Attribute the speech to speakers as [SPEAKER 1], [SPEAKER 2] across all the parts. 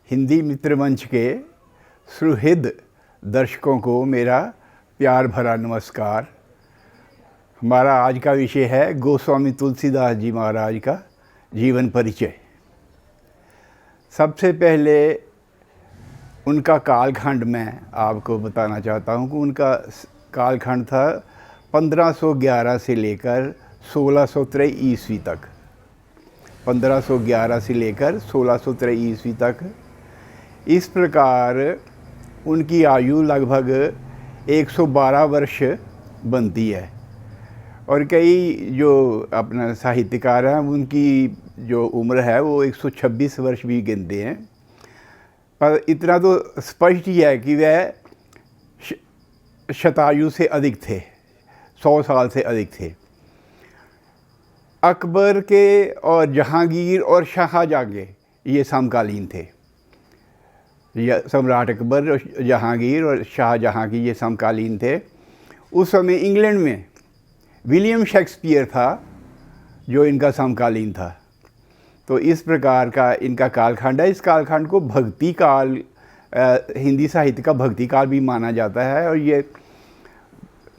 [SPEAKER 1] हिंदी मित्र मंच के सुहृद दर्शकों को मेरा प्यार भरा नमस्कार। हमारा आज का विषय है गोस्वामी तुलसीदास जी महाराज का जीवन परिचय। सबसे पहले उनका कालखंड मैं आपको बताना चाहता हूँ कि उनका कालखंड था 1511 से लेकर 1603 ईस्वी तक। 1511 से लेकर 1603 ईस्वी तक। इस प्रकार उनकी आयु लगभग 112 वर्ष बनती है और कई जो अपना साहित्यकार हैं उनकी जो उम्र है वो 126 वर्ष भी गिनते हैं। पर इतना तो स्पष्ट ही है कि वह शतायु से अधिक थे, 100 साल से अधिक थे। अकबर के और जहांगीर और शाहजहां के ये समकालीन थे। यह सम्राट अकबर और जहांगीर और शाहजहां की ये समकालीन थे। उस समय इंग्लैंड में विलियम शेक्सपियर था जो इनका समकालीन था। तो इस प्रकार का इनका कालखंड है। इस कालखंड को भक्ति काल, हिंदी साहित्य का भक्ति काल भी माना जाता है। और ये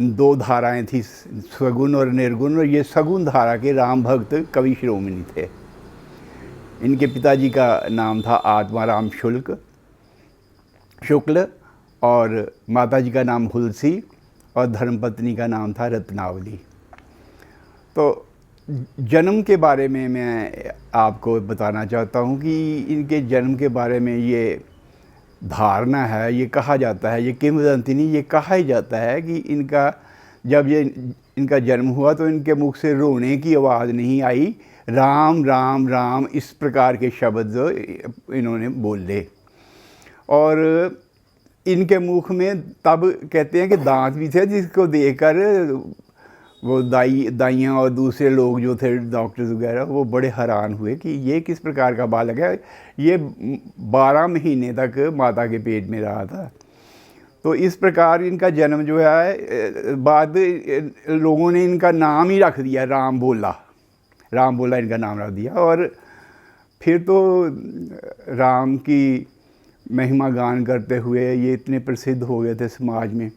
[SPEAKER 1] दो धाराएं थी, सगुन और निर्गुण, और ये सगुन धारा के राम भक्त कवि शिरोमणि थे। इनके पिताजी का नाम था आत्माराम शुक्ल और माताजी का नाम हुलसी और धर्मपत्नी का नाम था रत्नावली। तो जन्म के बारे में मैं आपको बताना चाहता हूँ कि इनके जन्म के बारे में ये धारणा है, ये कहा जाता है, ये किंवदंती नहीं, ये कहा ही जाता है कि जब इनका जन्म हुआ तो इनके मुख से रोने की आवाज़ नहीं आई। राम राम राम इस प्रकार के शब्द इन्होंने बोले। और इनके मुख में तब कहते हैं कि दांत भी थे, जिसको देखकर वो दाइयाँ और दूसरे लोग जो थे, डॉक्टर्स वगैरह, वो बड़े हैरान हुए कि ये किस प्रकार का बालक है। ये 12 महीने तक माता के पेट में रहा था। तो इस प्रकार इनका जन्म जो है, बाद लोगों ने इनका नाम ही रख दिया राम बोला इनका नाम रख दिया। और फिर तो राम की महिमा गान करते हुए ये इतने प्रसिद्ध हो गए थे समाज में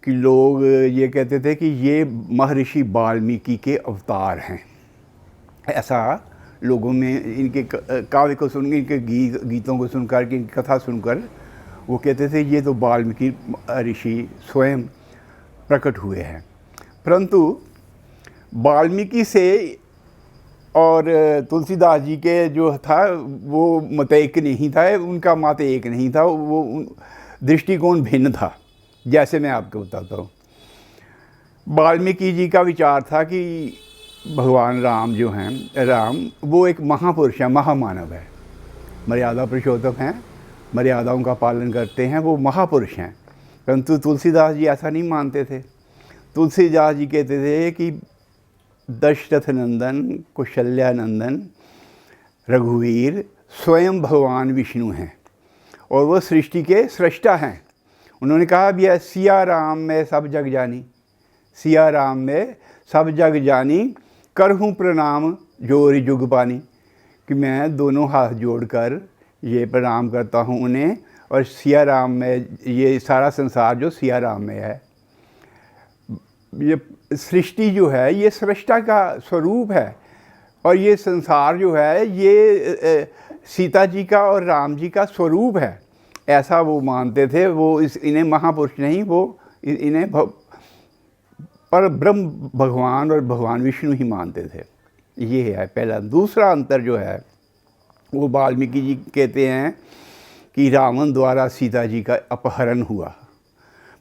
[SPEAKER 1] कि लोग ये कहते थे कि ये महर्षि वाल्मीकि के अवतार हैं। ऐसा लोगों में इनके काव्य को सुनकर, इनके गीतों को सुनकर, इनकी कथा सुनकर वो कहते थे ये तो वाल्मीकि ऋषि स्वयं प्रकट हुए हैं। परंतु वाल्मीकि से और तुलसीदास जी के जो था वो मत एक नहीं था, उनका मत एक नहीं था, वो दृष्टिकोण भिन्न था। जैसे मैं आपको बताता हूँ, वाल्मीकि जी का विचार था कि भगवान राम जो हैं, राम वो एक महापुरुष है, महामानव है, मर्यादा पुरुषोत्तम हैं, मर्यादाओं का पालन करते हैं, वो महापुरुष हैं। परंतु तुलसीदास जी ऐसा नहीं मानते थे। तुलसीदास जी कहते थे कि दशरथ नंदन, कौशल्यानंदन, रघुवीर स्वयं भगवान विष्णु हैं और वो सृष्टि के सृष्टा हैं। उन्होंने कहा भी सिया राम में सब जग जानी, सिया राम में सब जग जानी, करहूँ प्रणाम जोरी जुग पानी, कि मैं दोनों हाथ जोड़कर ये प्रणाम करता हूँ उन्हें। और सिया राम में, ये सारा संसार जो सिया राम में है, ये सृष्टि जो है ये सृष्टा का स्वरूप है। और ये संसार जो है ये सीता जी का और राम जी का स्वरूप है, ऐसा वो मानते थे। वो इन्हें महापुरुष नहीं, वो इन्हें पर ब्रह्म भगवान और भगवान विष्णु ही मानते थे। ये है पहला। दूसरा अंतर जो है वो वाल्मीकि जी कहते हैं कि रावण द्वारा सीता जी का अपहरण हुआ,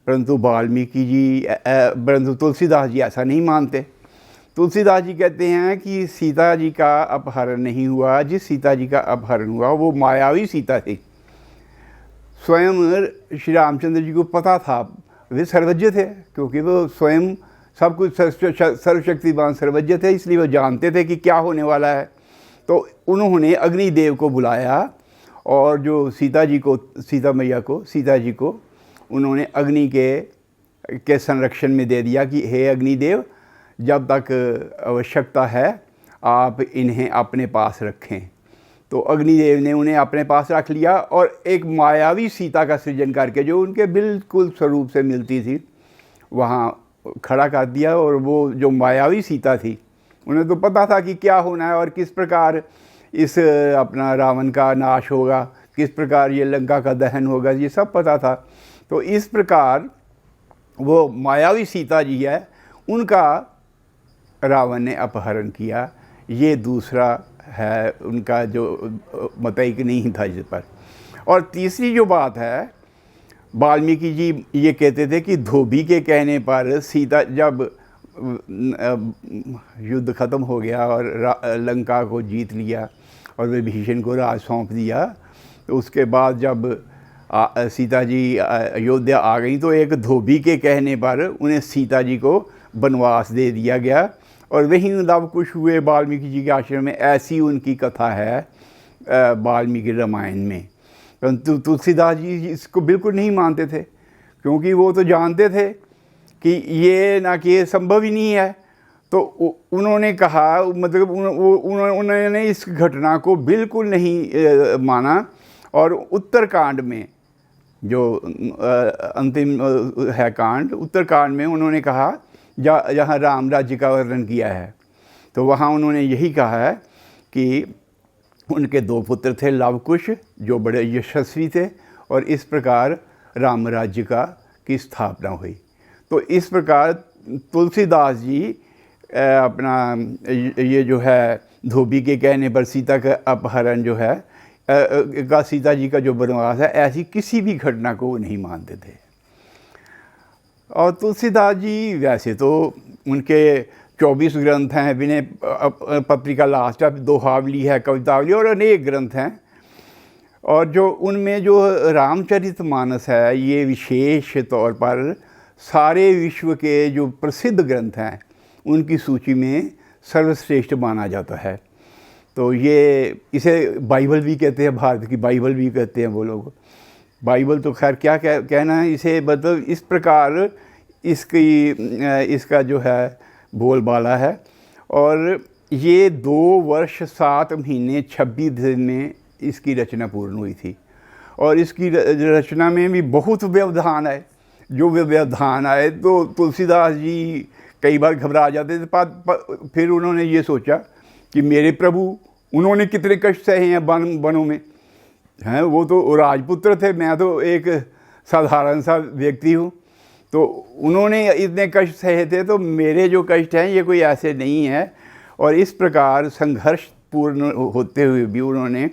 [SPEAKER 1] परंतु परंतु तुलसीदास जी ऐसा नहीं मानते। तुलसीदास जी कहते हैं कि सीता जी का अपहरण नहीं हुआ, जिस सीता जी का अपहरण हुआ वो मायावी सीता थी। स्वयं श्री रामचंद्र जी को पता था, वे सर्वज्ञ थे, क्योंकि वो स्वयं सब कुछ सर्वशक्तिमान सर्वज्ञ थे, इसलिए वो जानते थे कि क्या होने वाला है। तो उन्होंने अग्निदेव को बुलाया और जो सीता जी को उन्होंने अग्नि के संरक्षण में दे दिया कि हे अग्निदेव, जब तक आवश्यकता है आप इन्हें अपने पास रखें। तो अग्निदेव ने उन्हें अपने पास रख लिया और एक मायावी सीता का सृजन करके, जो उनके बिल्कुल स्वरूप से मिलती थी, वहाँ खड़ा कर दिया। और वो जो मायावी सीता थी, उन्हें तो पता था कि क्या होना है और किस प्रकार इस अपना रावण का नाश होगा, किस प्रकार ये लंका का दहन होगा, ये सब पता था। तो इस प्रकार वो मायावी सीता जी है, उनका रावण ने अपहरण किया। ये दूसरा है उनका जो मतैक नहीं था इस पर। और तीसरी जो बात है, वाल्मीकि जी ये कहते थे कि धोबी के कहने पर सीता, जब युद्ध ख़त्म हो गया और लंका को जीत लिया और विभीषण को राज सौंप दिया, तो उसके बाद जब सीता जी अयोध्या आ गई तो एक धोबी के कहने पर उन्हें सीता जी को वनवास दे दिया गया और वहीं लवकुश हुए वाल्मीकि जी के आश्रम में। ऐसी उनकी कथा है वाल्मीकि रामायण में। परंतु तुलसीदास जी इसको बिल्कुल नहीं मानते थे, क्योंकि वो तो जानते थे कि ये ना कि ये संभव ही नहीं है। तो उन्होंने कहा, मतलब उन्होंने इस घटना को बिल्कुल नहीं माना। और उत्तरकांड में जो अंतिम है कांड, उत्तरकांड में उन्होंने कहा, जहाँ राम राज्य का वर्णन किया है, तो वहाँ उन्होंने यही कहा है कि उनके 2 पुत्र थे, लवकुश जो बड़े यशस्वी थे, और इस प्रकार राम राज्य की स्थापना हुई। तो इस प्रकार तुलसीदास जी अपना ये जो है धोबी के कहने पर सीता का अपहरण जो है का, सीता जी का जो वनवास है, ऐसी किसी भी घटना को वो नहीं मानते थे। और तुलसीदास जी वैसे तो उनके 24 ग्रंथ हैं, विनय पत्रिका लास्ट है, दोहावली है, कवितावली और अनेक ग्रंथ हैं। और जो उनमें जो रामचरितमानस है, ये विशेष तौर पर सारे विश्व के जो प्रसिद्ध ग्रंथ हैं उनकी सूची में सर्वश्रेष्ठ माना जाता है। तो ये इसे बाइबल भी कहते हैं, भारत की बाइबल भी कहते हैं वो लोग। बाइबल तो खैर क्या कहना है इसे, मतलब इस प्रकार इसका जो है बोलबाला है। और ये 2 वर्ष 7 महीने 26 दिन में इसकी रचना पूर्ण हुई थी। और इसकी रचना में भी बहुत व्यवधान है। जो व्यवधान आए तो तुलसीदास जी कई बार घबरा जाते थे। फिर उन्होंने ये सोचा कि मेरे प्रभु, उन्होंने कितने कष्ट सहे हैं वनों में, हैं, वो तो राजपुत्र थे, मैं तो एक साधारण सा व्यक्ति हूँ। तो उन्होंने इतने कष्ट सहे थे, तो मेरे जो कष्ट हैं ये कोई ऐसे नहीं है। और इस प्रकार संघर्ष पूर्ण होते हुए भी उन्होंने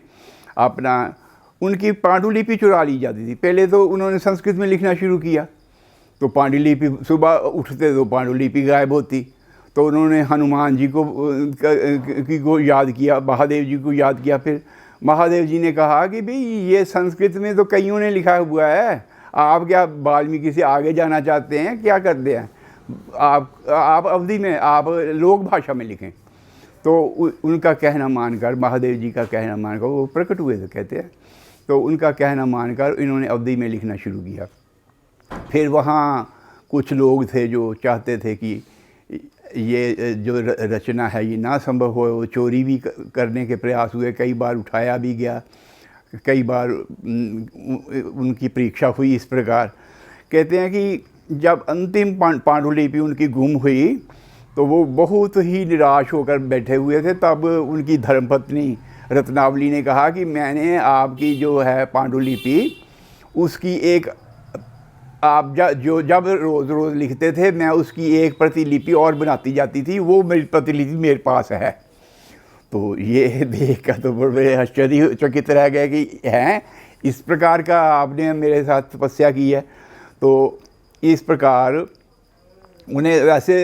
[SPEAKER 1] अपना, उनकी पांडुलिपि चुरा ली जाती थी। पहले तो उन्होंने संस्कृत में लिखना शुरू किया, तो पांडुलिपि, सुबह उठते तो पांडुलिपि गायब होती। तो उन्होंने हनुमान जी को याद किया, महादेव जी को याद किया। फिर महादेव जी ने कहा कि भाई ये संस्कृत में तो कईयों ने लिखा हुआ है, आप क्या वाल्मीकि से आगे जाना चाहते हैं, क्या करते हैं आप अवधि में, आप लोक भाषा में लिखें। तो उनका कहना मानकर, महादेव जी का कहना मानकर, वो प्रकट हुए थे कहते हैं, तो उनका कहना मानकर इन्होंने अवधि में लिखना शुरू किया। फिर वहाँ कुछ लोग थे जो चाहते थे कि ये जो रचना है ये ना संभव हो, वो चोरी भी करने के प्रयास हुए, कई बार उठाया भी गया, कई बार उनकी परीक्षा हुई। इस प्रकार कहते हैं कि जब अंतिम पांडुलिपि उनकी गुम हुई तो वो बहुत ही निराश होकर बैठे हुए थे। तब उनकी धर्मपत्नी रत्नावली ने कहा कि मैंने आपकी जो है पांडुलिपि, उसकी एक, आप जब रोज़ रोज़ लिखते थे, मैं उसकी एक प्रतिलिपि और बनाती जाती थी, वो मेरी प्रतिलिपि मेरे पास है। तो ये देख कर तो बड़े आश्चर्यचकित रह गए कि हैं, इस प्रकार का आपने मेरे साथ तपस्या की है। तो इस प्रकार उन्हें वैसे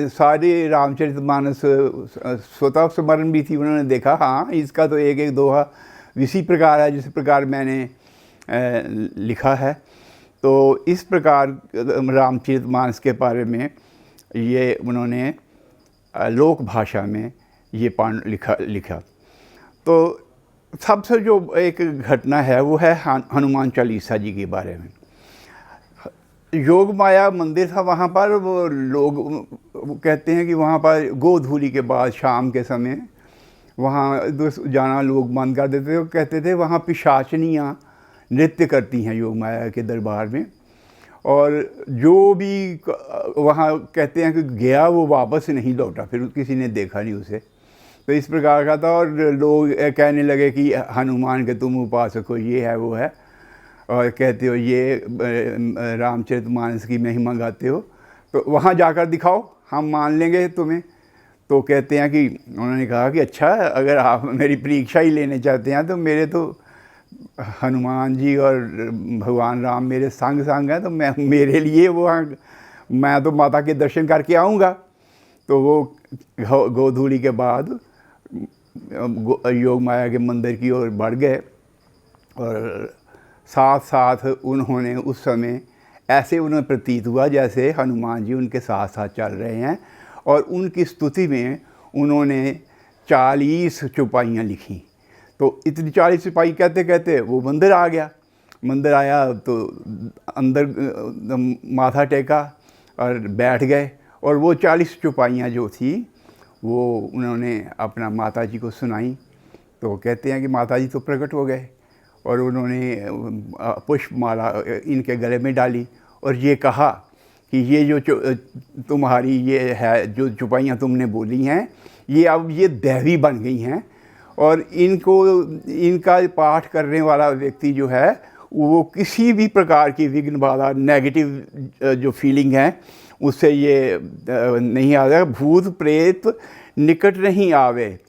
[SPEAKER 1] सारी रामचरितमानस स्वतः स्मरण भी थी। उन्होंने देखा, हाँ इसका तो एक दोहा इसी प्रकार है जिस प्रकार मैंने लिखा है। तो इस प्रकार रामचरितमानस के बारे में ये उन्होंने लोक भाषा में ये लिखा। तो सबसे जो एक घटना है वो है हनुमान चालीसा जी के बारे में। योग माया मंदिर था वहाँ पर। वो लोग कहते हैं कि वहाँ पर गोधूली के बाद शाम के समय वहाँ जाना लोग बंद कर देते थे। वो कहते थे वहाँ पिशाचनियाँ नृत्य करती हैं योग माया के दरबार में, और जो भी वहाँ कहते हैं कि गया वो वापस नहीं लौटा, फिर किसी ने देखा नहीं उसे। तो इस प्रकार का था। और लोग कहने लगे कि हनुमान के तुम उपासक हो, ये है वो है, और कहते हो ये रामचरितमानस की महिमा गाते हो, तो वहाँ जाकर दिखाओ, हम मान लेंगे तुम्हें। तो कहते हैं कि उन्होंने कहा कि अच्छा, अगर आप मेरी परीक्षा ही लेने चाहते हैं तो मेरे तो हनुमान जी और भगवान राम मेरे संग संग हैं, तो मेरे लिए वो मैं तो माता के दर्शन करके आऊँगा। तो वो गोधूली के बाद योग माया के मंदिर की ओर बढ़ गए, और साथ साथ उन्होंने उस समय ऐसे उन्हें प्रतीत हुआ जैसे हनुमान जी उनके साथ साथ चल रहे हैं, और उनकी स्तुति में उन्होंने 40 चौपाइयाँ लिखी। तो इतनी 40 चौपाई कहते कहते वो मंदिर आ गया। मंदिर आया तो अंदर माथा टेका और बैठ गए, और वो 40 चौपाइयाँ जो थी वो उन्होंने अपना माता जी को सुनाई। तो कहते हैं कि माता जी तो प्रकट हो गए, और उन्होंने पुष्पमाला इनके गले में डाली, और ये कहा कि ये जो तुम्हारी ये है जो चौपाइयाँ तुमने बोली हैं, ये अब ये दैवी बन गई हैं, और इनका पाठ करने वाला व्यक्ति जो है वो किसी भी प्रकार की विघ्न बाधा, नेगेटिव जो फीलिंग है उससे ये नहीं आ जाएगा। भूत प्रेत निकट नहीं आवे,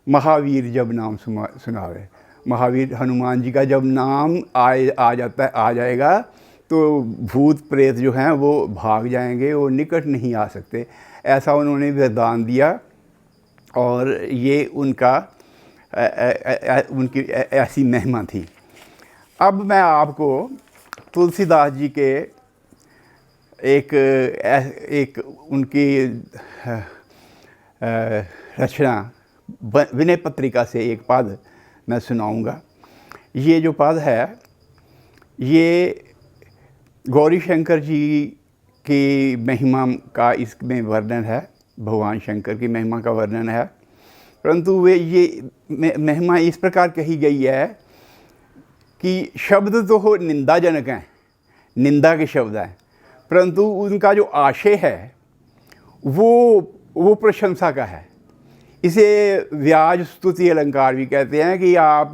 [SPEAKER 1] महावीर जब नाम सुनावे। महावीर हनुमान जी का जब नाम आ जाएगा तो भूत प्रेत जो हैं वो भाग जाएंगे, वो निकट नहीं आ सकते। ऐसा उन्होंने वरदान दिया, और ये उनकी ऐसी महिमा थी। अब मैं आपको तुलसीदास जी के एक उनकी रचना विनय पत्रिका से एक पद मैं सुनाऊंगा। ये जो पद है ये गौरी शंकर जी की महिमा का इसमें वर्णन है, भगवान शंकर की महिमा का वर्णन है। परंतु ये महिमा इस प्रकार कही गई है कि शब्द तो निंदाजनक हैं, निंदा के शब्द हैं, परंतु उनका जो आशय है वो प्रशंसा का है। इसे व्याज स्तुति अलंकार भी कहते हैं कि आप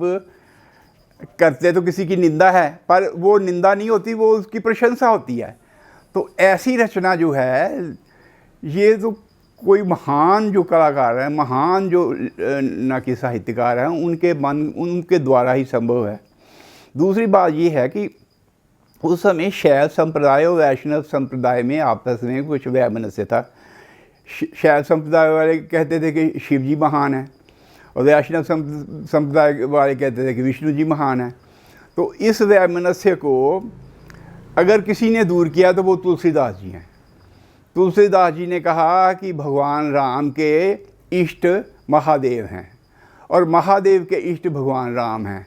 [SPEAKER 1] करते तो किसी की निंदा है, पर वो निंदा नहीं होती, वो उसकी प्रशंसा होती है। तो ऐसी रचना जो है, ये तो कोई महान जो कलाकार हैं, महान जो न कि साहित्यकार हैं, उनके द्वारा ही संभव है। दूसरी बात ये है कि उस समय शैव संप्रदाय और वैष्णव संप्रदाय में आपस में कुछ वैमनस्य था। शैव संप्रदाय वाले कहते थे कि शिव जी महान हैं, और वैष्णव संप्रदाय वाले कहते थे कि विष्णु जी महान हैं। तो इस वैमनस्य को अगर किसी ने दूर किया तो वो तुलसीदास जी हैं। तुलसीदास जी ने कहा कि भगवान राम के इष्ट महादेव हैं, और महादेव के इष्ट भगवान राम हैं।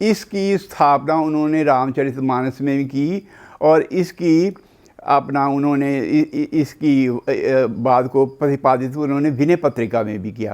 [SPEAKER 1] इसकी स्थापना उन्होंने रामचरितमानस में भी की, और इसकी अपना उन्होंने इसकी बात को प्रतिपादित उन्होंने विनय पत्रिका में भी किया।